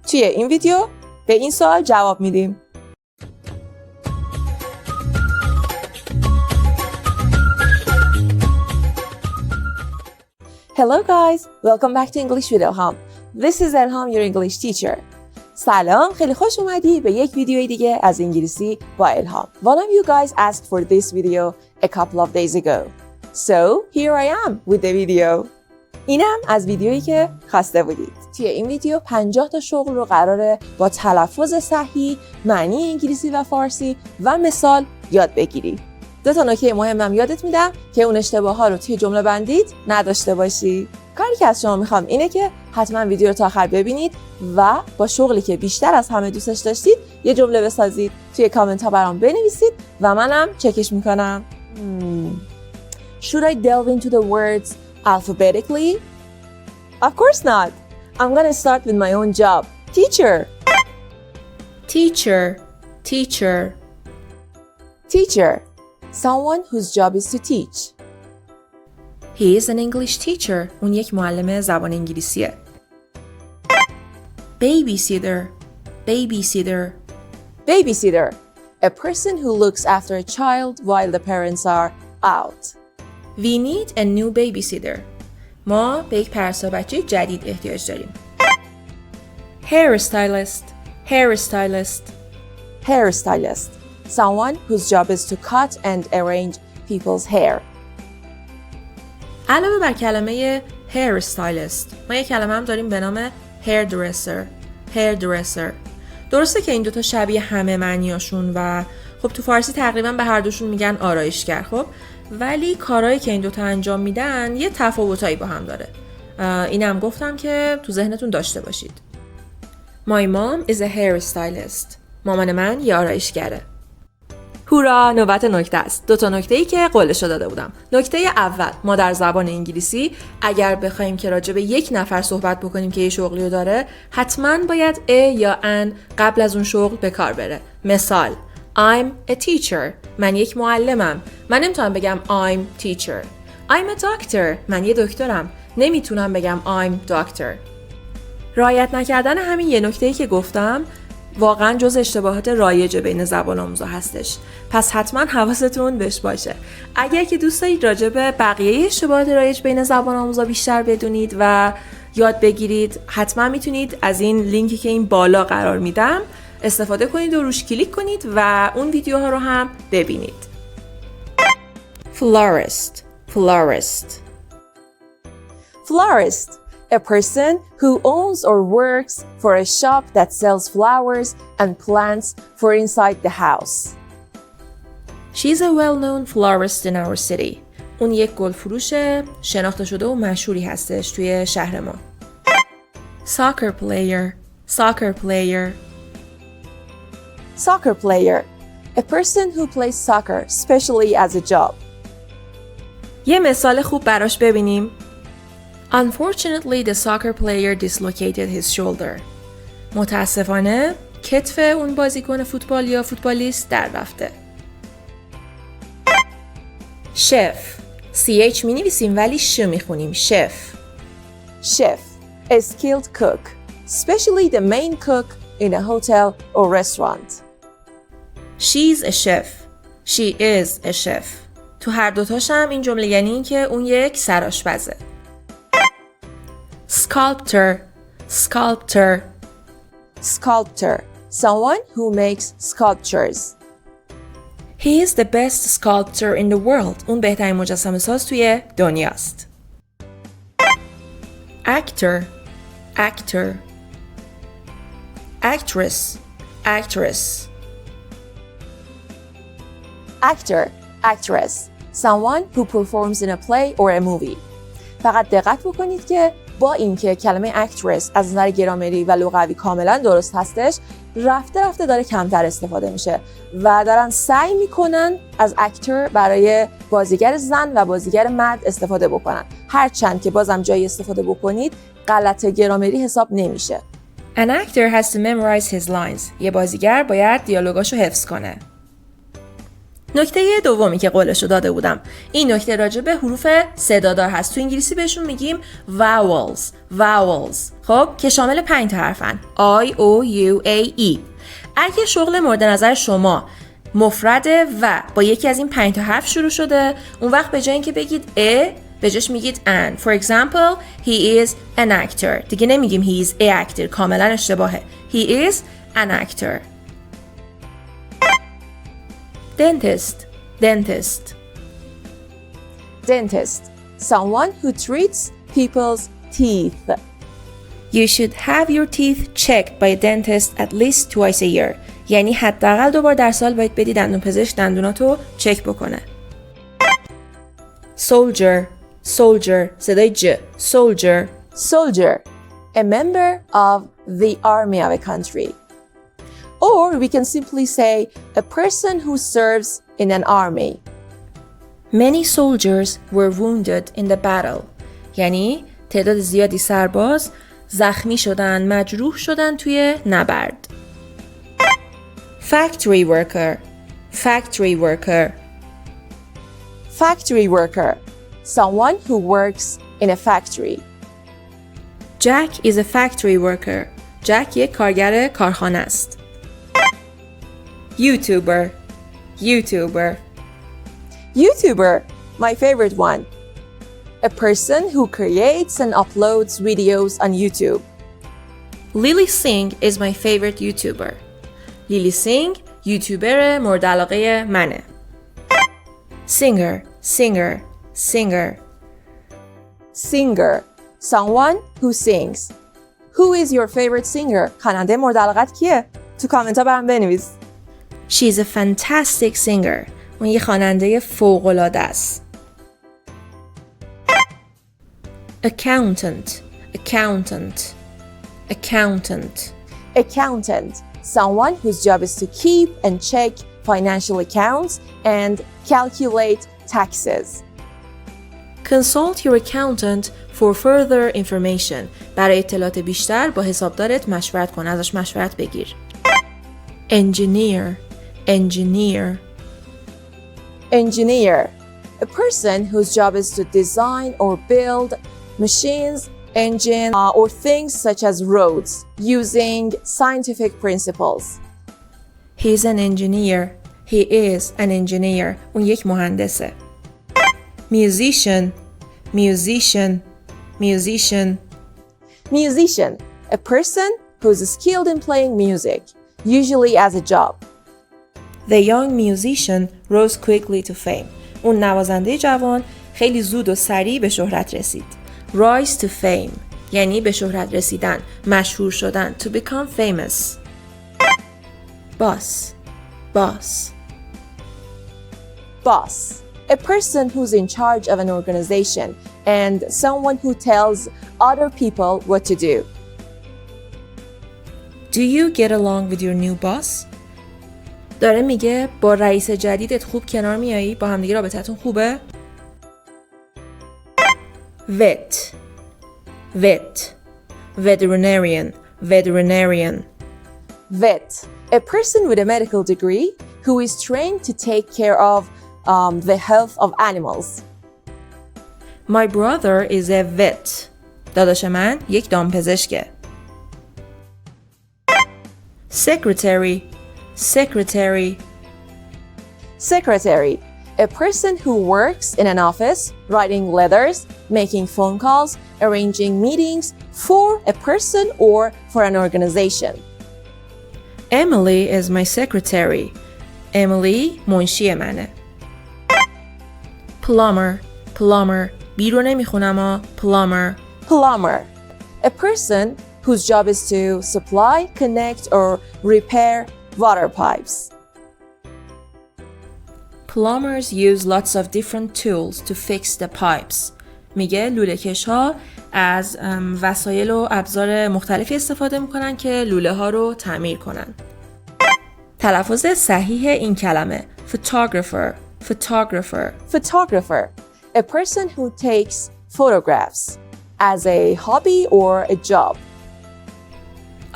توی این ویدیو به این سوال جواب میدیم. Hello guys, welcome back to English Video. This is Elham, your English teacher. سلام، خیلی خوش اومدی به یک ویدیوی دیگه از انگلیسی با الهام. One of you guys asked for this video a couple of days ago. So, here I am with the video. اینم از ویدیویی که خواسته بودید. توی این ویدیو 50 تا شغل رو قراره با تلفظ صحیح، معنی انگلیسی و فارسی و مثال یاد بگیری. 2 تا نکته مهمم یادت میدم که اون اشتباه‌ها رو توی جمله بندیت نداشته باشی. کاری که از شما میخوام اینه که حتما ویدیو رو تا آخر ببینید و با شغلی که بیشتر از همه دوستش داشتید یه جمله بسازید، توی کامنت ها برام بنویسید و منم چکش میکنم. Should I delve into the words alphabetically? Of course not. I'm gonna start with my own job. Teacher. Teacher, teacher. Teacher. Someone whose job is to teach. He is an English teacher. اون یک معلم زبان انگلیسیه. Babysitter, babysitter. Babysitter. A person who looks after a child while the parents are out. We need a new babysitter. ما به یک پرستار بچه جدید احتیاج داریم. Hairstylist, hairstylist. Hairstylist. Someone whose job is to cut and arrange people's hair. علاوه بر کلمه hairstylist ما یک کلمه هم داریم به نام hairdresser. hairdresser. درسته که این دوتا شبیه همه معنیاشون و خب تو فارسی تقریبا به هر دوشون میگن آرایشگر، خب ولی کارهایی که این دوتا انجام میدن یه تفاوتایی با هم داره. اینم گفتم که تو ذهنتون داشته باشید. My mom is a hairstylist. مامان من یه آرایشگره. هورا، نوبت نکته است. 2 تا نکته‌ای که قولشو داده بودم. نکته اول، ما در زبان انگلیسی اگر بخوایم که راجع به یک نفر صحبت بکنیم که یه شغلی رو داره، حتما باید ا یا ان قبل از اون شغل به کار بره. مثال I'm a teacher. من یک معلمم. من نمیتونم بگم I'm teacher. I'm a doctor. من یه دکترم. نمیتونم بگم I'm doctor. رعایت نکردن همین یه نکته‌ای که گفتم واقعا جز اشتباهات رایج بین زبان آموزا هستش. پس حتما حواستون بهش باشه. اگر که دوست دارید راجع به بقیه اشتباهات رایج بین زبان آموزا بیشتر بدونید و یاد بگیرید، حتما میتونید از این لینکی که این بالا قرار میدم استفاده کنید و روش کلیک کنید و اون ویدیوها رو هم ببینید. Florist. Florist. Florist. A person who owns or works for a shop that sells flowers and plants for inside the house. She's a well-known florist in our city. اون یک گل فروش شناخته شده و مشهوری هستش توی شهر ما. Soccer player. Soccer player. Soccer player. A person who plays soccer, especially as a job. یه مثال خوب براش ببینیم. Unfortunately, the soccer player dislocated his shoulder. متاسفانه کتف اون بازیکن فوتبال یا فوتبالیست در رفته. Chef. CH می نویسیم ولی ش می خونیم. Chef. Chef. A skilled cook, especially the main cook in a hotel or restaurant. She's a chef. She is a chef. تو هر دوتاش هم این جمله یعنی این که اون یک سرآشپزه. Sculptor. Sculptor. Sculptor. Someone who makes sculptures. He is the best sculptor in the world. اون بهترین مجسمه ساز توی دنیاست. Actor. Actor. Actress. Actress. Actor. Actress. Someone who performs in a play or a movie. فقط دقت بکنید که با اینکه کلمه actress از نظر گرامری و لغوی کاملا درست هستش، رفته داره کمتر استفاده میشه و دارن سعی میکنن از actor برای بازیگر زن و بازیگر مرد استفاده بکنن. هرچند که بازم جایی استفاده بکنید غلط گرامری حساب نمیشه. An actor has to memorize his lines. یه بازیگر باید دیالوگاشو حفظ کنه. نکته دومی که قولشو داده بودم، این نکته راجع به حروف صدادار هست. تو انگلیسی بهشون میگیم vowels. خب که شامل 5 تا حرفن. I, O, U, A, E. اگه شغل مورد نظر شما مفرده و با یکی از این 5 تا حرف شروع شده، اون وقت به جای اینکه بگید ا، به جاش میگید an. For example, he is an actor. دیگه نمیگیم he is a actor. کاملا اشتباهه. He is an actor. Dentist. Someone who treats people's teeth. You should have your teeth checked by a dentist at least twice a year. یعنی حداقل 2 بار در سال باید بدی دندون پزشک دندوناتو چک بکنه. Soldier. صدای ج. Soldier. A member of the army of a country. Or we can simply say a person who serves in an army. Many soldiers were wounded in the battle. یعنی تعداد زیادی سرباز زخمی شدن، مجروح شدن توی نبرد. Factory worker. Someone who works in a factory. Jack is a factory worker. Jack یک کارگر کارخانه است. YouTuber. My favorite one. A person who creates and uploads videos on YouTube. Lily Singh is my favorite YouTuber. لیلی سینگ یوتیوبر مورد علاقه منه. Singer. Someone who sings. Who is your favorite singer? خواننده مورد علاقت کیه؟ تو کامنت ها برام بنویس. She's a fantastic singer. اون یه خواننده فوق‌العاده است. Accountant. Someone whose job is to keep and check financial accounts and calculate taxes. Consult your accountant for further information. برای اطلاعات بیشتر با حسابدارت مشورت کن، ازش مشورت بگیر. Engineer. A person whose job is to design or build machines, engines, or things such as roads using scientific principles. He is an engineer. اون یک مهندسه. Musician. A person who is skilled in playing music, usually as a job. The young musician rose quickly to fame. اون نوازنده جوان خیلی زود و سریع به شهرت رسید. Rise to fame یعنی به شهرت رسیدن، مشهور شدن. To become famous. Boss. A person who's in charge of an organization and someone who tells other people what to do. Do you get along with your new boss? داره میگه با رئیس جدیدت خوب کنار میایی؟ با همدیگه رابطتون خوبه؟ Veterinarian. Vet. A person with a medical degree who is trained to take care of the health of animals. My brother is a vet. داداش من یک دامپزشکه. Secretary. A person who works in an office, writing letters, making phone calls, arranging meetings for a person or for an organization. Emily is my secretary. Emily منشی منه. Plumber. بی رو نمیخونم ها. Plumber. A person whose job is to supply, connect or repair water pipes. Plumbers use lots of different tools to fix the pipes. میگه لوله‌کش ها از وسایل و ابزار مختلفی استفاده میکنن که لوله ها رو تعمیر کنن. تلفظ صحیح این کلمه photographer. A person who takes photographs as a hobby or a job.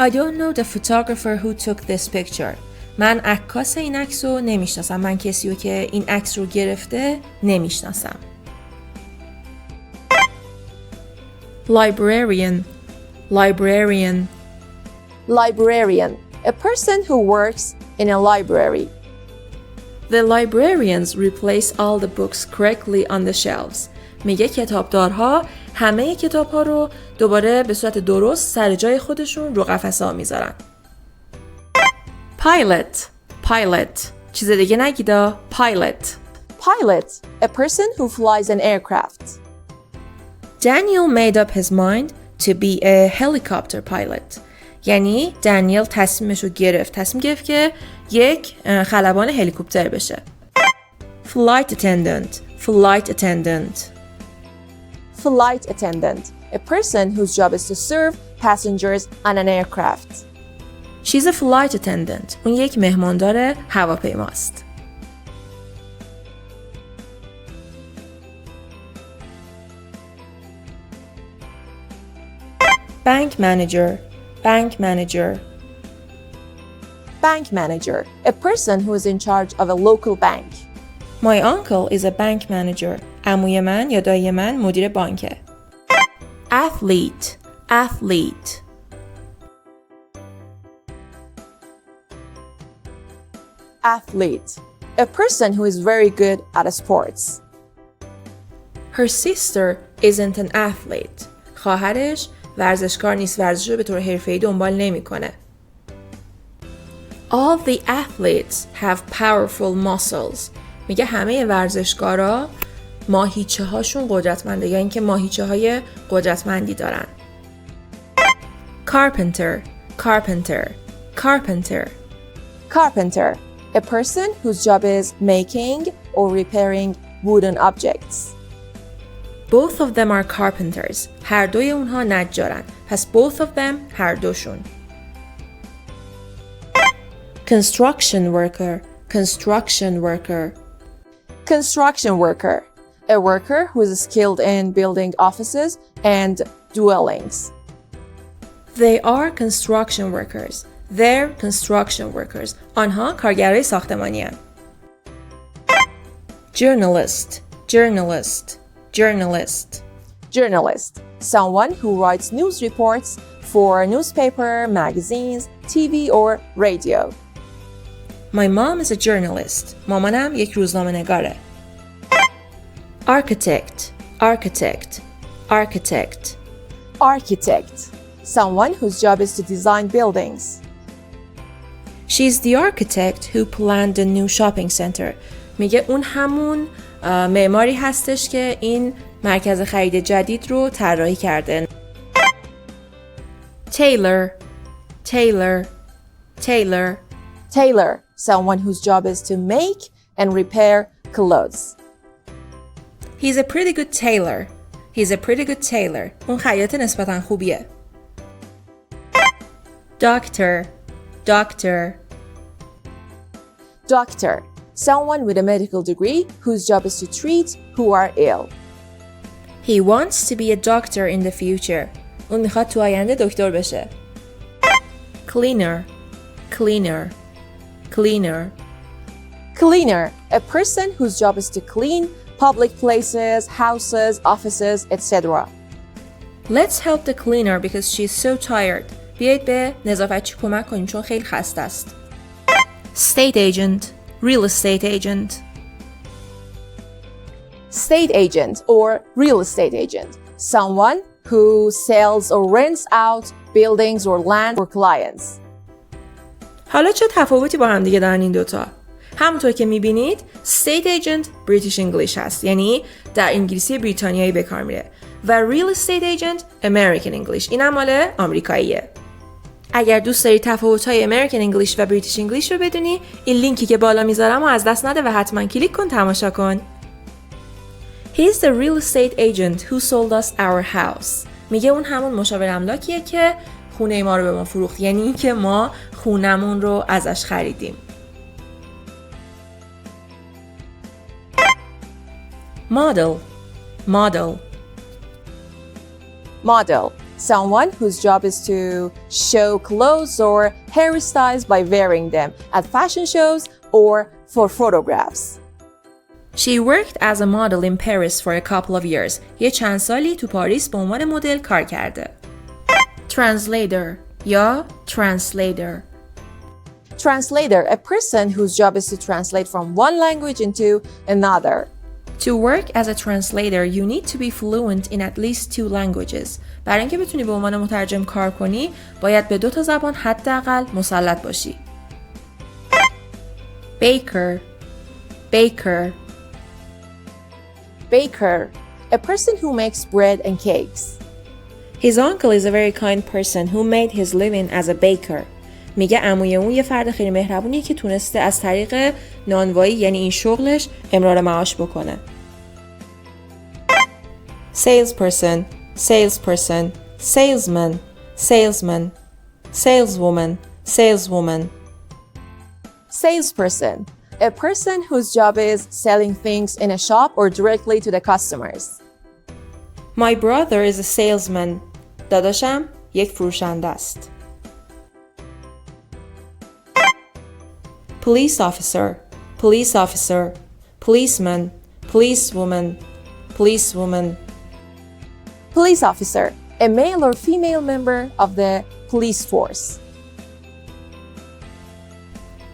I don't know the photographer who took this picture. من عکاس این عکس رو نمیشناسم. من کسی رو که این عکس رو گرفته نمیشناسم. librarian librarian Librarian, a person who works in a library. The librarians replace all the books correctly on the shelves. میگه کتابدارها همه کتاب‌ها رو دوباره به صورت درست سر جای خودشون رو قفسه‌ها میذارن. Pilot pilot چیز دیگه نگیدا. Pilot Pilot, a person who flies an aircraft. Daniel made up his mind to be a helicopter pilot. یعنی دانیل تصمیم گرفت که یک خلبان هلیکوپتر بشه. Flight attendant flight attendant Flight attendant, a person whose job is to serve passengers on an aircraft. She's a flight attendant. اون یک مهماندار هواپیماست. Bank manager bank manager Bank manager, a person who is in charge of a local bank. My uncle is a bank manager. عموی من یا دایی من مدیر بانکه. Athlete athlete Athlete, a person who is very good at sports. Her sister isn't an athlete. خواهرش ورزشکار نیست. ورزش رو به طور حرفه‌ای دنبال نمی‌کنه. All the athletes have powerful muscles. میگه همه ورزشکارا ماهیچه هاشون قدرتمنده یا اینکه ماهیچه های قدرتمندی دارن. Carpenter carpenter carpenter Carpenter, a person whose job is making or repairing wooden objects. Both of them are carpenters. هر دوی اونها نجارن. پس both of them هر دوشون. Construction worker construction worker Construction worker, a worker who is skilled in building offices and dwellings. They are construction workers. They're construction workers. آنها کارگرای ساختمانی هستند. Journalist journalist journalist Journalist, someone who writes news reports for newspaper, magazines, TV or radio. My mom is a journalist. مامانم یک روزنامه‌نگاره. Architect architect architect Architect, someone whose job is to design buildings. She's the architect who planned the new shopping center. میگه اون همون معماری هستش که این مرکز خرید جدید رو طراحی کرده. Tailor tailor tailor Tailor, someone whose job is to make and repair clothes. He's a pretty good tailor. He's a pretty good tailor. اون خیاط نسبتاً خوبیه. Doctor doctor Doctor, someone with a medical degree whose job is to treat who are ill. He wants to be a doctor in the future. اون میخواد تو آینده دکتر بشه. Cleaner cleaner cleaner Cleaner, a person whose job is to clean public places, houses, offices, etc. Let's help the cleaner because she's so tired. بیایید به نظافتچی کمک کنیم چون خیلی خسته است. State agent real estate agent State agent or real estate agent, someone who sells or rents out buildings or land for clients. حالا چه تفاوتی با هم دیگه دارن این دوتا؟ همونطور که میبینید State agent British English هست، یعنی در انگلیسی بریتانیایی به کار میره، و Real Estate Agent American English، این هم مال آمریکاییه. اگر دوست داری تفاوت‌های American English و British English رو بدونی، این لینکی که بالا میذارم و از دست نده و حتما کلیک کن تماشا کن. He's the real estate agent who sold us our house. میگه اون همون مشاور املاکیه که خونه ما رو به ما فروخت، یعنی این که ما خونمون رو ازش خریدیم. Model model Model, someone whose job is to show clothes or hairstyles by wearing them at fashion shows or for photographs. She worked as a model in Paris for a couple of years. یه چند سالی تو پاریس به عنوان مدل کار کرده. Translator یا translator. Translator, a person whose job is to translate from one language into another. To work as a translator, you need to be fluent in at least 2 languages. برای اینکه بتونی به عنوان مترجم کار کنی، باید به 2 زبان حداقل مسلط باشی. Baker, baker. Baker, a person who makes bread and cakes. His uncle is a very kind person who made his living as a baker. میگه عموی اون یه فرد خیلی مهربونیه که تونسته از طریق نانوایی یعنی این شغلش امرار معاش بکنه. Salesperson, salesperson, salesman, salesman, saleswoman, saleswoman. Salesperson, a person whose job is selling things in a shop or directly to the customers. My brother is a salesman. داداشم یک فروشنده است. Police officer, police officer, policeman, policewoman, policewoman. Police officer, a male or female member of the police force.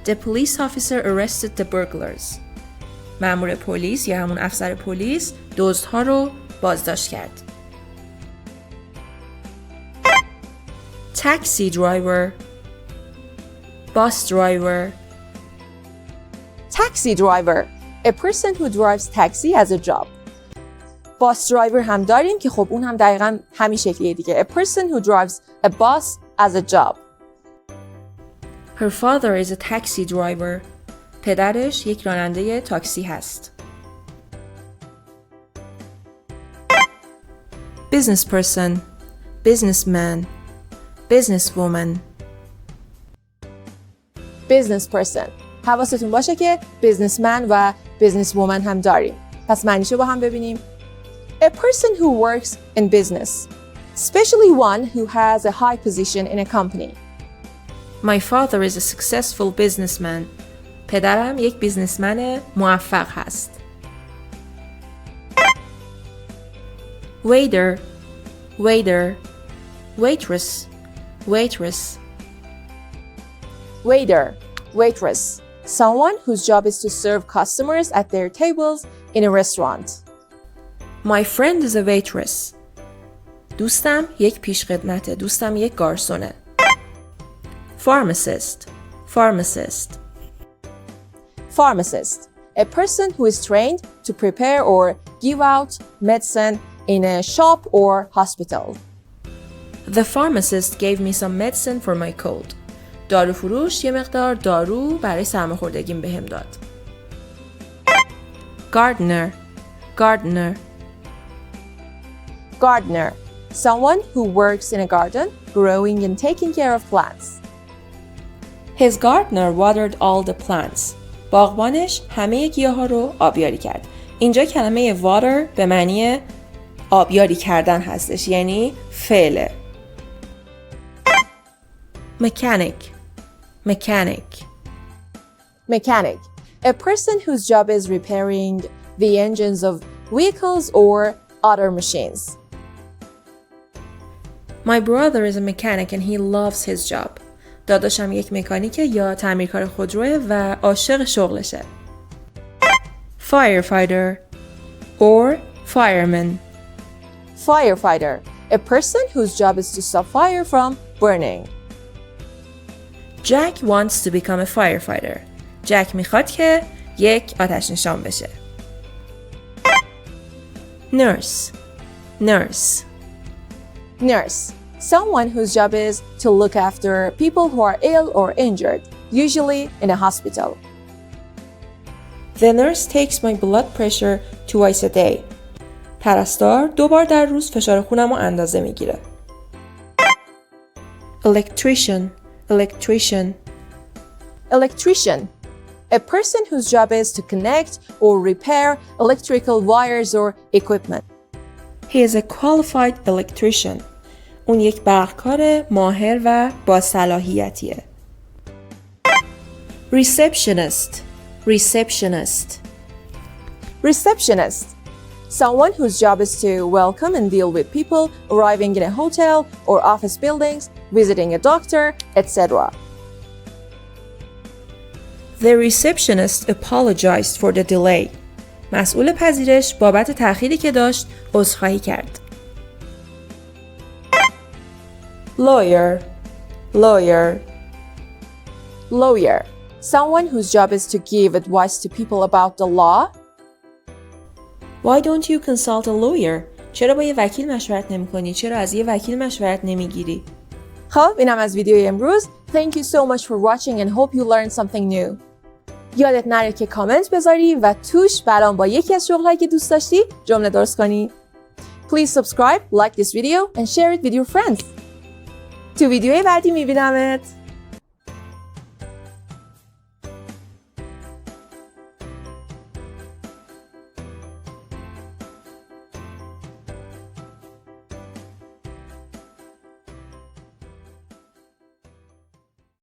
The police officer arrested the burglars. مأمور پلیس یا همون افسر پلیس دزدها رو بازداشت کرد. Taxi driver, bus driver. Taxi driver, a person who drives taxi as a job. Bus driver هم داریم که خب اون هم دقیقاً همین شکلیه دیگه. A person who drives a bus as a job. Her father is a taxi driver. پدرش یک راننده تاکسی هست. Business person, businessman, businesswoman. Business person. حواستون باشه که businessman و businesswoman هم داریم. پس معنیشو با هم ببینیم. A person who works in business, especially one who has a high position in a company. My father is a successful businessman. پدرم یک بیزنسمن موفق هست. Waiter, waiter, waitress, waitress. Waiter, waitress. Someone whose job is to serve customers at their tables in a restaurant. My friend is a waitress. دوستم یک پیشخدمته. دوستم یک گارسونه. Pharmacist, pharmacist. Pharmacist. A person who is trained to prepare or give out medicine in a shop or hospital. The pharmacist gave me some medicine for my cold. داروفروش یه مقدار دارو برای سرماخوردگیم بهم داد. Gardener, gardener. Gardener. Someone who works in a garden, growing and taking care of plants. His gardener watered all the plants. باغبانش همه گیاها رو آبیاری کرد. اینجا کلمه water به معنی آبیاری کردن هستش، یعنی فعله. Mechanic, mechanic. Mechanic. A person whose job is repairing the engines of vehicles or other machines. My brother is a mechanic and he loves his job. داداشم یک مکانیکه یا تعمیرکار خودروه و عاشق شغلشه. Firefighter or fireman. Firefighter. A person whose job is to stop fire from burning. Jack wants to become a firefighter. جک میخواد که یک آتش نشان بشه. Nurse, nurse. Nurse. Someone whose job is to look after people who are ill or injured, usually in a hospital. The nurse takes my blood pressure twice a day. پرستار 2 بار در روز فشار خونم رو اندازه میگیره. Electrician, electrician. Electrician. A person whose job is to connect or repair electrical wires or equipment. He is a qualified electrician. اون یک برقکار ماهر و با صلاحیتیه. receptionist receptionist Receptionist. Someone whose job is to welcome and deal with people arriving in a hotel or office buildings, visiting a doctor, etc. The receptionist apologized for the delay. مسئول پذیرش بابت تأخیری که داشت عذرخواهی کرد. Lawyer. Lawyer. Lawyer. Someone whose job is to give advice to people about the law. Why don't you consult a lawyer? چرا با یه وکیل مشورت نمی‌کنی؟ چرا از یه وکیل مشورت نمی‌گیری؟ خب اینم از ویدیوی امروز. Thank you so much for watching and hope you learned something new. یادت نره که کامنت بذاری و توش برام با یکی از شغلایی که دوست داشتی جمله درست کنی. Please subscribe, like this video and share it with your friends. تو ویدیوی بعدی میبینمت.